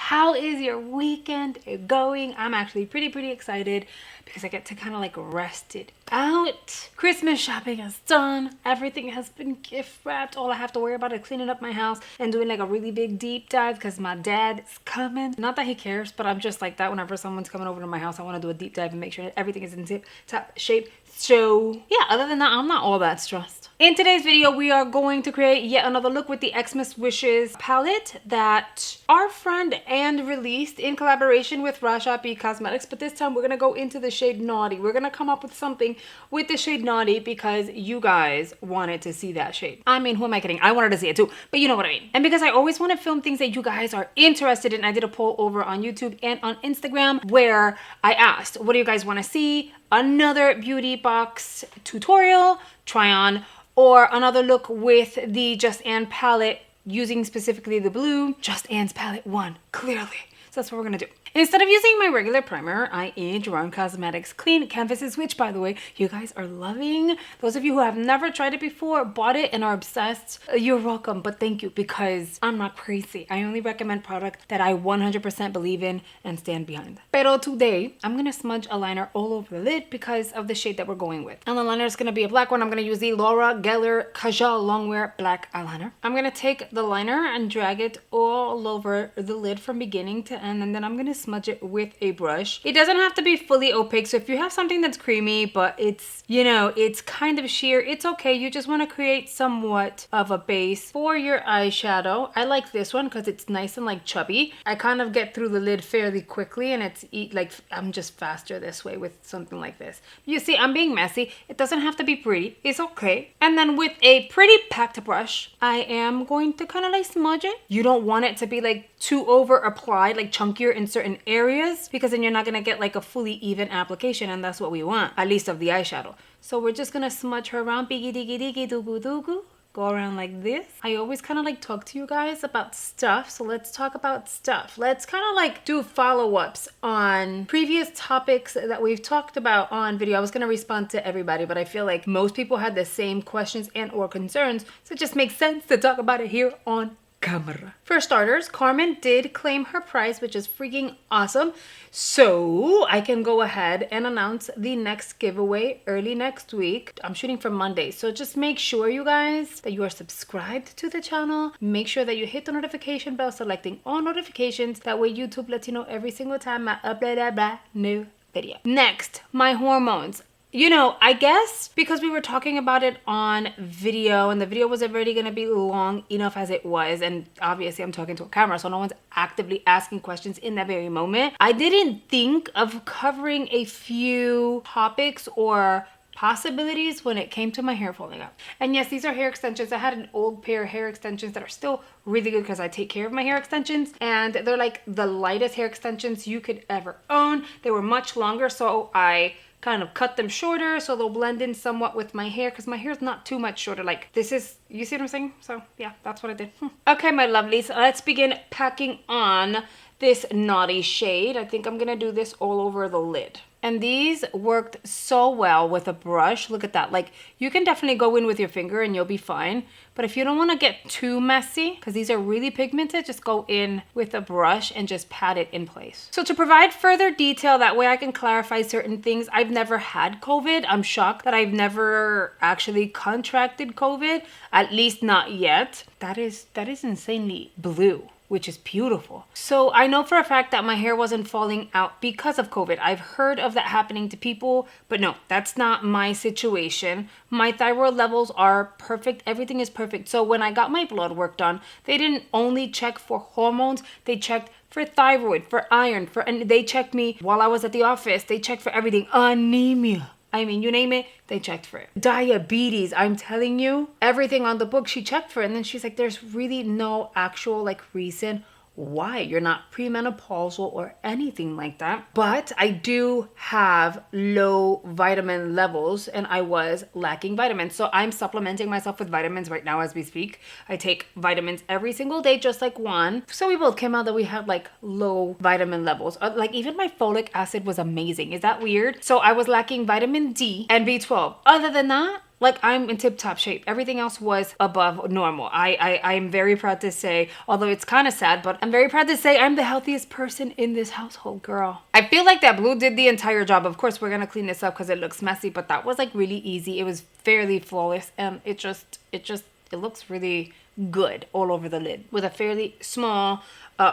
How is your weekend going? I'm actually pretty excited because I get to kind of like rest it out. Christmas shopping is done. Everything has been gift wrapped. All I have to worry about is cleaning up my house and doing like a really big deep dive because my dad is coming. Not that he cares, but I'm just like that. Whenever someone's coming over to my house, I want to do a deep dive and make sure that everything is in tip top shape. So yeah, other than that, I'm not all that stressed. In today's video, we are going to create yet another look with the Xmas Wishes palette that our friend and released in collaboration with Rashapi Cosmetics. But this time we're going to go into the shade Naughty. We're going to come up with something with the shade Naughty because you guys wanted to see that shade. I mean, who am I kidding? I wanted to see it too, but you know what I mean. And because I always want to film things that you guys are interested in, I did a poll over on YouTube and on Instagram where I asked, what do you guys want to see? Another beauty box tutorial, try on, or another look with the Just Anne palette using specifically the blue. Just Anne's palette won, clearly. So that's what we're gonna do. Instead of using my regular primer, I age Round Cosmetics Clean Canvases, which by the way, you guys are loving. Those of you who have never tried it before, bought it and are obsessed, you're welcome, but thank you because I'm not crazy. I only recommend products that I 100% believe in and stand behind. Pero today, I'm gonna smudge a liner all over the lid because of the shade that we're going with. And the liner is gonna be a black one. I'm gonna use the Laura Geller Kajal Longwear Black Eyeliner. I'm gonna take the liner and drag it all over the lid from beginning to end, and then I'm gonna smudge it with a brush. It doesn't have to be fully opaque, so if you have something that's creamy but it's, you know, it's kind of sheer, it's okay. You just want to create somewhat of a base for your eyeshadow. I like this one because it's nice and like chubby. I kind of get through the lid fairly quickly, and it's like I'm just faster this way with something like this. You see, I'm being messy. It doesn't have to be pretty, it's okay. And then with a pretty packed brush, I am going to kind of like smudge it. You don't want it to be like too over applied, like chunkier in certain areas, because then you're not gonna get like a fully even application, and that's what we want, at least of the eyeshadow. So we're just gonna smudge her around, biggy diggy diggy doogu doogu. Go around like this. I always kind of like talk to you guys about stuff, so let's talk about stuff. Let's kind of like do follow-ups on previous topics that we've talked about on video. I was going to respond to everybody, but I feel like most people had the same questions and or concerns, so it just makes sense to talk about it here on camera. For starters, Carmen did claim her prize, which is freaking awesome. So I can go ahead and announce the next giveaway early next week. I'm shooting for Monday, so just make sure you guys that you are subscribed to the channel. Make sure that you hit the notification bell, selecting all notifications. That way YouTube lets you know every single time I upload a brand new video. Next, my hormones. You know, I guess because we were talking about it on video and the video was already going to be long enough as it was, and obviously I'm talking to a camera, so no one's actively asking questions in that very moment. I didn't think of covering a few topics or possibilities when it came to my hair falling out. And yes, these are hair extensions. I had an old pair of hair extensions that are still really good because I take care of my hair extensions, and they're like the lightest hair extensions you could ever own. They were much longer, so I kind of cut them shorter so they'll blend in somewhat with my hair, because my hair is not too much shorter. Like this is, you see what I'm saying? So yeah, that's what I did. Okay, my lovelies, let's begin packing on this Naughty shade. I think I'm gonna do this all over the lid. And these worked so well with a brush. Look at that. Like, you can definitely go in with your finger and you'll be fine. But if you don't want to get too messy, because these are really pigmented, just go in with a brush and just pat it in place. So to provide further detail, that way I can clarify certain things. I've never had COVID. I'm shocked that I've never actually contracted COVID, at least not yet. That is insanely blue, which is beautiful. So I know for a fact that my hair wasn't falling out because of COVID. I've heard of that happening to people, but no, that's not my situation. My thyroid levels are perfect. Everything is perfect. So when I got my blood work done, they didn't only check for hormones, they checked for thyroid, for iron, and they checked me while I was at the office. They checked for everything. Anemia. I mean, you name it, they checked for it. Diabetes, I'm telling you, everything on the book she checked for. And then she's like, there's really no actual like reason why you're not premenopausal or anything like that. But I do have low vitamin levels and I was lacking vitamins. So I'm supplementing myself with vitamins right now as we speak. I take vitamins every single day, just like Juan. So we both came out that we had like low vitamin levels. Like even my folic acid was amazing. Is that weird? So I was lacking vitamin D and B12. Other than that, Like, I'm in tip-top shape. Everything else was above normal. I'm very proud to say, although it's kind of sad, but I'm very proud to say I'm the healthiest person in this household, girl. I feel like that blue did the entire job. Of course, we're gonna clean this up because it looks messy, but that was like really easy. It was fairly flawless, and it looks really good all over the lid. With a fairly small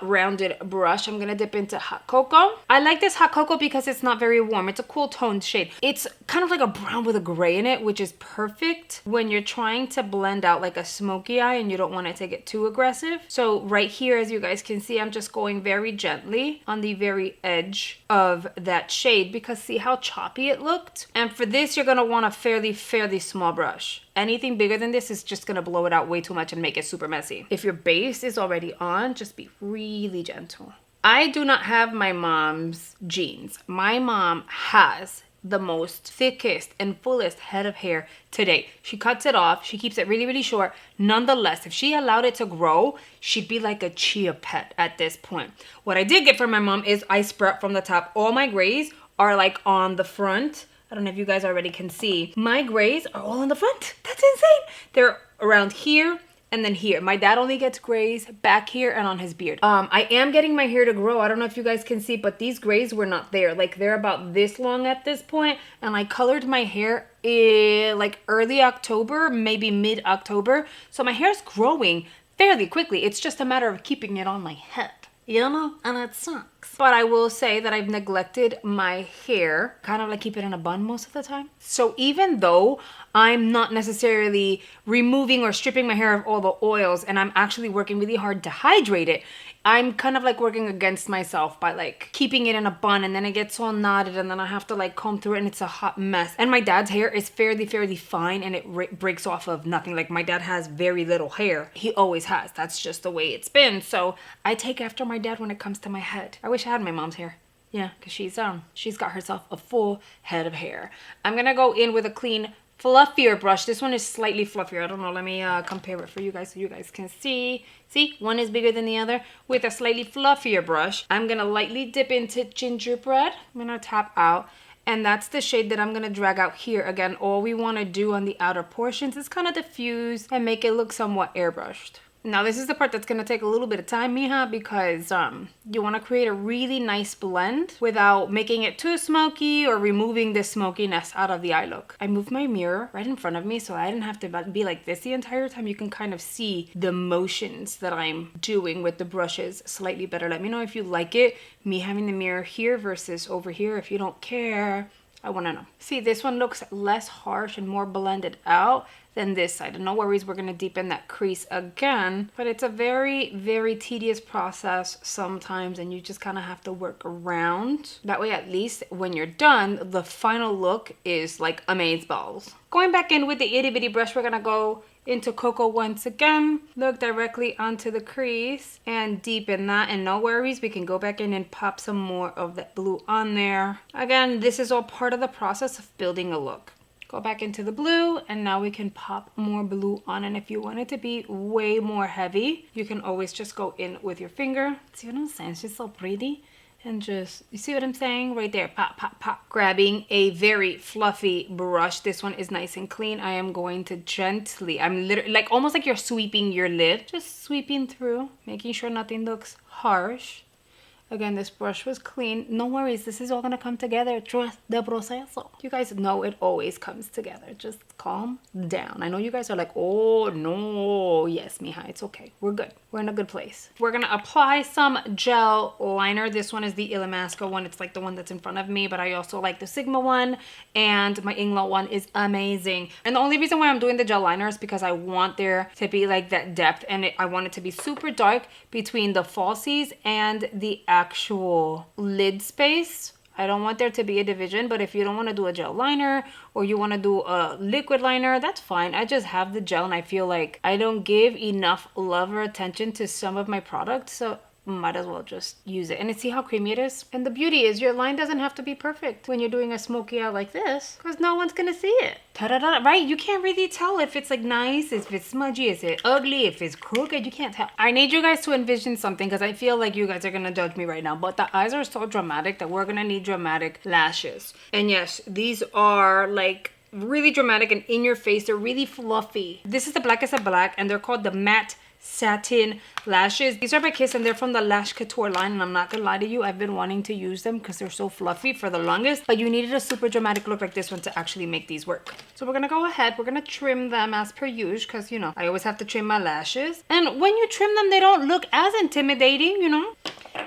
rounded brush, I'm gonna dip into hot cocoa. I like this hot cocoa because it's not very warm. It's a cool toned shade. It's kind of like a brown with a gray in it, which is perfect when you're trying to blend out like a smoky eye and you don't want it to get too aggressive. So right here, as you guys can see, I'm just going very gently on the very edge of that shade because see how choppy it looked? And for this, you're gonna want a fairly small brush. Anything bigger than this is just gonna blow it out way too much and make it super messy. If your base is already on, just be really gentle. I do not have my mom's genes. My mom has the most thickest and fullest head of hair today. She cuts it off. She keeps it really short. Nonetheless, if she allowed it to grow, she'd be like a chia pet at this point. What I did get from my mom is I sprout from the top. All my grays are like on the front. I don't know if you guys already can see. My grays are all in the front. That's insane. They're around here and then here. My dad only gets grays back here and on his beard. I am getting my hair to grow. I don't know if you guys can see, but these grays were not there. Like they're about this long at this point, and I colored my hair in like early October, maybe mid-October. So my hair's growing fairly quickly. It's just a matter of keeping it on my head, you know, and it sucks. But I will say that I've neglected my hair, kind of like keep it in a bun most of the time. So even though I'm not necessarily removing or stripping my hair of all the oils and I'm actually working really hard to hydrate it, I'm kind of like working against myself by like keeping it in a bun, and then it gets all knotted and then I have to like comb through it and it's a hot mess. And my dad's hair is fairly fine and it breaks off of nothing. Like my dad has very little hair. He always has. That's just the way it's been. So I take after my dad when it comes to my head. I wish I had my mom's hair. Yeah, because she's got herself a full head of hair. I'm gonna go in with a clean fluffier brush. This one is slightly fluffier. I don't know. Let me compare it for you guys so you guys can see. See, one is bigger than the other. With a slightly fluffier brush, I'm gonna lightly dip into gingerbread. I'm gonna tap out, and that's the shade that I'm gonna drag out here. Again, all we want to do on the outer portions is kind of diffuse and make it look somewhat airbrushed. Now this is the part that's gonna take a little bit of time, mija, because you want to create a really nice blend without making it too smoky or removing the smokiness out of the eye look. I moved my mirror right in front of me so I didn't have to be like this the entire time. You can kind of see the motions that I'm doing with the brushes slightly better. Let me know if you like it, me having the mirror here versus over here. If you don't care, I want to know. See, this one looks less harsh and more blended out than this side. And no worries, we're going to deepen that crease again. But it's a very tedious process sometimes, and you just kind of have to work around. That way, at least when you're done, the final look is like amazeballs. Going back in with the itty bitty brush, we're going to go into cocoa once again. Look directly onto the crease and deepen that, and no worries, we can go back in and pop some more of that blue on there. Again, this is all part of the process of building a look. Go back into the blue, and now we can pop more blue on. And if you want it to be way more heavy, you can always just go in with your finger. See what I'm saying? She's so pretty. And just, you see what I'm saying? Right there, pop, pop, pop. Grabbing a very fluffy brush. This one is nice and clean. I am going to gently, I'm literally, like almost like you're sweeping your lid. Just sweeping through, making sure nothing looks harsh. Again, this brush was clean. No worries, this is all gonna come together. Trust the proceso. You guys know it always comes together. Just calm down. I know you guys are like, oh no. Yes, mija, it's okay. We're good. We're in a good place. We're gonna apply some gel liner. This one is the Illamasqua one. It's like the one that's in front of me, but I also like the Sigma one, and my Inglo one is amazing. And the only reason why I'm doing the gel liner is because I want there to be like that depth, and I want it to be super dark between the falsies and the actual lid space. I don't want there to be a division, but if you don't want to do a gel liner or you want to do a liquid liner, that's fine. I just have the gel, and I feel like I don't give enough love or attention to some of my products, so might as well just use it. And see how creamy it is? And the beauty is your line doesn't have to be perfect when you're doing a smoky eye like this, because no one's gonna see it. Ta-da-da, right? You can't really tell if it's like nice, if it's smudgy, if it's ugly, if it's crooked. You can't tell. I need you guys to envision something, because I feel like you guys are gonna judge me right now, but the eyes are so dramatic that we're gonna need dramatic lashes. And yes, these are like really dramatic and in your face. They're really fluffy. This is the Blackest of Black, and they're called the Matte Satin Lashes. These are by Kiss, and they're from the Lash Couture line, and I'm not gonna lie to you, I've been wanting to use them because they're so fluffy for the longest, but you needed a super dramatic look like this one to actually make these work. So we're gonna go ahead, we're gonna trim them as per usual, because you know I always have to trim my lashes, and when you trim them they don't look as intimidating, you know.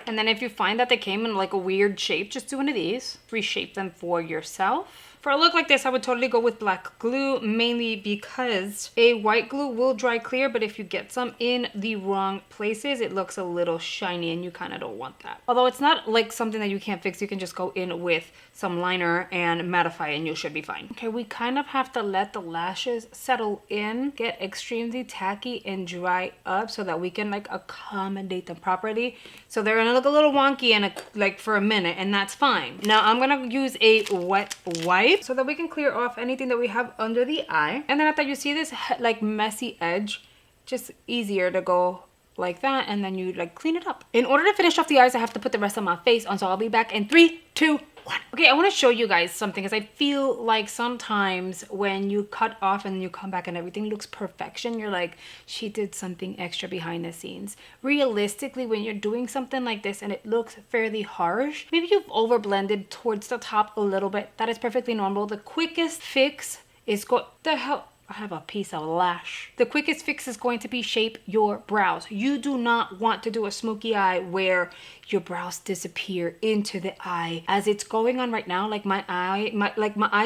And then if you find that they came in like a weird shape, just do one of these, reshape them for yourself. For a look like this, I would totally go with black glue, mainly because a white glue will dry clear, but if you get some in the wrong places, it looks a little shiny and you kind of don't want that. Although it's not like something that you can't fix, you can just go in with some liner and mattify and you should be fine. Okay, we kind of have to let the lashes settle in, get extremely tacky and dry up so that we can like accommodate them properly. So they're gonna look a little wonky and like for a minute, and that's fine. Now I'm gonna use a wet wipe so that we can clear off anything that we have under the eye. And then after you see this like messy edge, just easier to go like that, and then you like clean it up. In order to finish off the eyes, I have to put the rest of my face on, so I'll be back in 3, 2, 1. Okay, I want to show you guys something, because I feel like sometimes when you cut off and you come back and everything looks perfection, you're like, she did something extra behind the scenes. Realistically, when you're doing something like this and it looks fairly harsh, maybe you've over blended towards the top a little bit. That is perfectly normal. The quickest fix is the hell, I have a piece of lash. The quickest fix is going to be shape your brows. You do not want to do a smoky eye where your brows disappear into the eye. As it's going on right now, like my eyes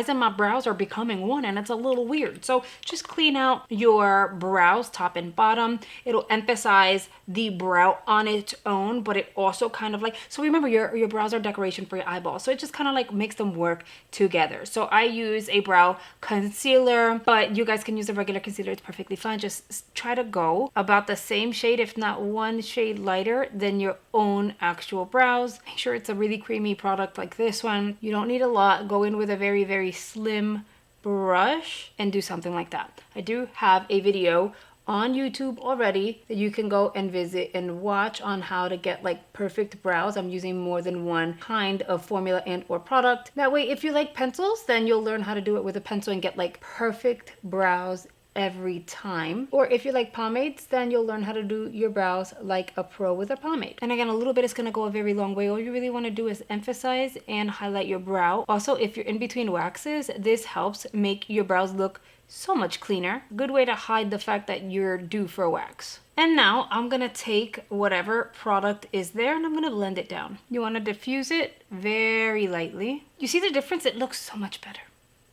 and my brows are becoming one, and it's a little weird. So just clean out your brows top and bottom. It'll emphasize the brow on its own, but it also kind of like, so remember your brows are decoration for your eyeballs, so it just kind of like makes them work together. So I use a brow concealer, but you guys can use a regular concealer, it's perfectly fine. Just try to go about the same shade, if not one shade lighter than your own actual brows. Make sure it's a really creamy product like this one. You don't need a lot. Go in with a very, very slim brush and do something like that. I do have a video on YouTube already that you can go and visit and watch on how to get like perfect brows. I'm using more than one kind of formula and or product. That way, if you like pencils, then you'll learn how to do it with a pencil and get like perfect brows every time. Or if you like pomades, then you'll learn how to do your brows like a pro with a pomade. And again, a little bit is going to go a very long way. All you really want to do is emphasize and highlight your brow. Also, if you're in between waxes, this helps make your brows look so much cleaner. Good way to hide the fact that you're due for a wax. And now I'm gonna take whatever product is there and I'm gonna blend it down. You wanna diffuse it very lightly. You see the difference? It looks so much better.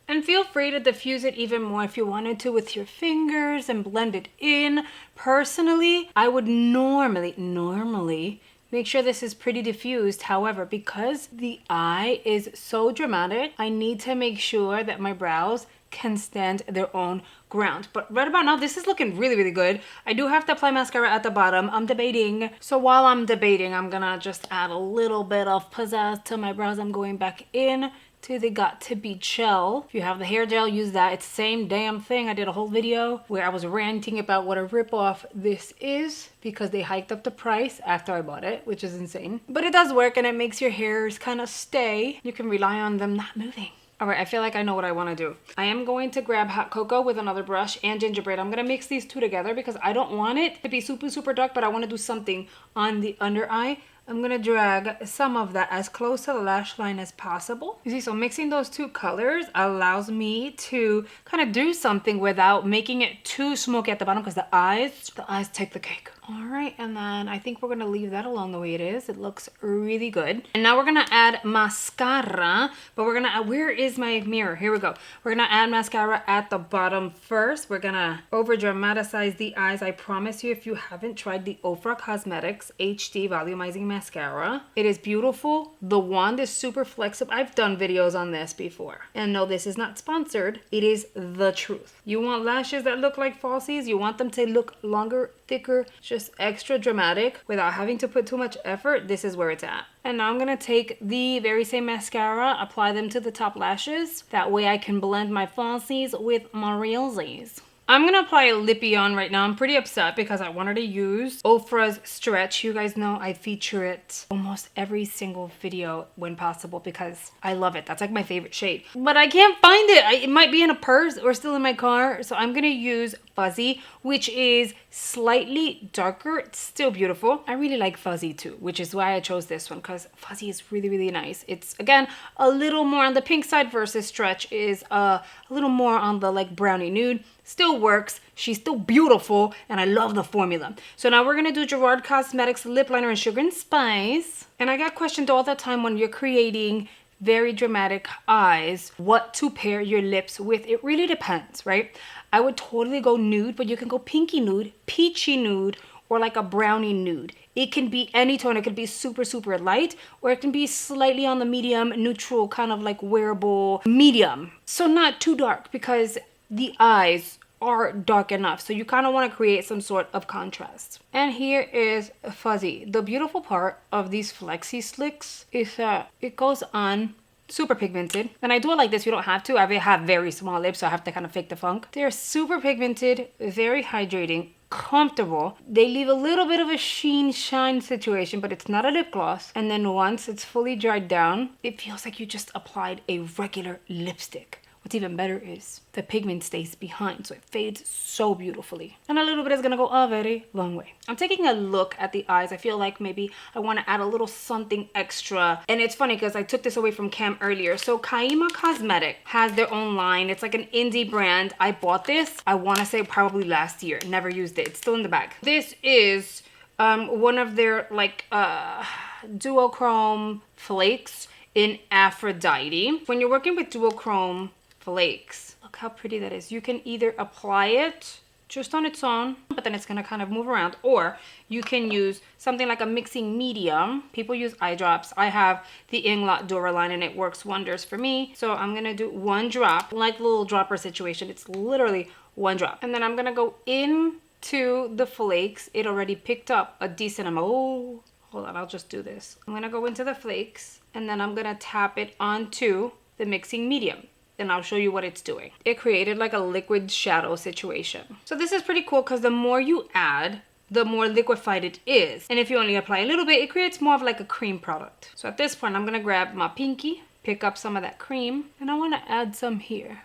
And feel free to diffuse it even more if you wanted to with your fingers and blend it in. Personally, I would normally make sure this is pretty diffused. However, because the eye is so dramatic, I need to make sure that my brows can stand their own ground. But right about now, this is looking really, really good. I do have to apply mascara at the bottom. I'm debating. So while I'm debating, I'm gonna just add a little bit of pizzazz to my brows. I'm going back in to the Got To Be gel. If you have the hair gel, use that. It's the same damn thing. I did a whole video where I was ranting about what a ripoff this is because they hiked up the price after I bought it, which is insane. But it does work and it makes your hairs kind of stay. You can rely on them not moving. All right, I feel like I know what I want to do. I am going to grab hot cocoa with another brush and gingerbread. I'm going to mix these two together because I don't want it to be super, super dark, but I want to do something on the under eye. I'm going to drag some of that as close to the lash line as possible. You see, so mixing those two colors allows me to kind of do something without making it too smoky at the bottom because the eyes take the cake. All right, and then I think we're gonna leave that along the way it is. It looks really good. And now we're gonna add mascara, but we're gonna add, where is my mirror? Here we go. We're gonna add mascara at the bottom first. We're gonna over dramatize the eyes. I promise you, if you haven't tried the Ofra Cosmetics HD Volumizing Mascara, it is beautiful. The wand is super flexible. I've done videos on this before. And no, this is not sponsored. It is the truth. You want lashes that look like falsies? You want them to look longer, thicker, just extra dramatic without having to put too much effort? This is where it's at. And now I'm gonna take the very same mascara, apply them to the top lashes. That way I can blend my falsies with my realsies. I'm gonna apply a lippy on right now. I'm pretty upset because I wanted to use Ofra's Stretch. You guys know I feature it almost every single video when possible because I love it. That's like my favorite shade. But I can't find it. It might be in a purse or still in my car. So I'm gonna use Fuzzy, which is slightly darker. It's still beautiful. I really like Fuzzy too, which is why I chose this one because Fuzzy is really, really nice. It's, again, a little more on the pink side versus Stretch is a little more on the like brownie nude. Still works. She's still beautiful, and I love the formula. So now we're gonna do Gerard Cosmetics lip liner in Sugar and Spice. And I got questioned all the time when you're creating very dramatic eyes, what to pair your lips with. It really depends, right? I would totally go nude, but you can go pinky nude, peachy nude, or like a brownie nude. It can be any tone. It can be super, super light, or it can be slightly on the medium, neutral, kind of like wearable medium. So not too dark because the eyes are dark enough. So you kind of want to create some sort of contrast. And here is Fuzzy. The beautiful part of these Flexi Slicks is that it goes on super pigmented. And I do it like this. You don't have to. I have very small lips, so I have to kind of fake the funk. They're super pigmented, very hydrating, comfortable. They leave a little bit of a sheen shine situation, but it's not a lip gloss. And then once it's fully dried down, it feels like you just applied a regular lipstick. What's even better is the pigment stays behind, so it fades so beautifully. And a little bit is gonna go a very long way. I'm taking a look at the eyes. I feel like maybe I wanna add a little something extra. And it's funny because I took this away from Cam earlier. So Kaima Cosmetic has their own line. It's like an indie brand. I bought this, I wanna say probably last year. Never used it. It's still in the bag. This is one of their like duochrome flakes in Aphrodite. When you're working with duochrome flakes, look how pretty that is. You can either apply it just on its own, but then it's gonna kind of move around, or you can use something like a mixing medium. People use eye drops. I have the Inglot Duraline and it works wonders for me. So I'm gonna do one drop, like a little dropper situation. It's literally one drop. And then I'm gonna go into the flakes. It already picked up a decent amount. Oh, hold on, I'll just do this. I'm gonna go into the flakes and then I'm gonna tap it onto the mixing medium. And I'll show you what it's doing. It created like a liquid shadow situation. So this is pretty cool because the more you add, the more liquefied it is. And if you only apply a little bit, it creates more of like a cream product. So at this point, I'm gonna grab my pinky, pick up some of that cream, and I wanna add some here.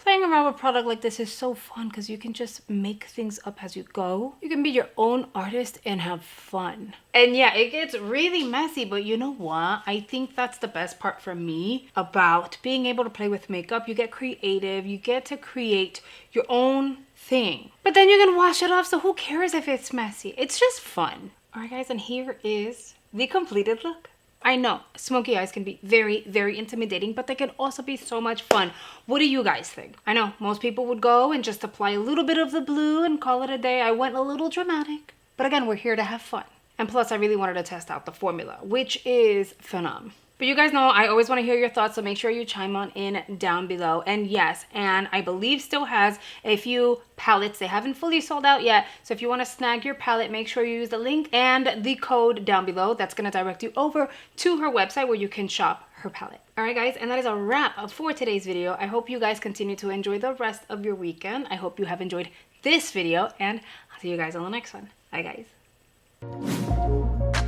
Playing around with a product like this is so fun because you can just make things up as you go. You can be your own artist and have fun. And yeah, it gets really messy, but you know what? I think that's the best part for me about being able to play with makeup. You get creative, you get to create your own thing. But then you're gonna wash it off, so who cares if it's messy? It's just fun. All right, guys, and here is the completed look. I know smoky eyes can be very, very intimidating, but they can also be so much fun. What do you guys think? I know most people would go and just apply a little bit of the blue and call it a day. I went a little dramatic, but again, we're here to have fun. And plus, I really wanted to test out the formula, which is phenomenal. But you guys know I always want to hear your thoughts, so make sure you chime on in down below. And yes, and I believe still has a few palettes. They haven't fully sold out yet, so if you want to snag your palette, make sure you use the link and the code down below. That's going to direct you over to her website where you can shop her palette. All right, guys, and that is a wrap for today's video. I hope you guys continue to enjoy the rest of your weekend. I hope you have enjoyed this video, and I'll see you guys on the next one. Bye, guys.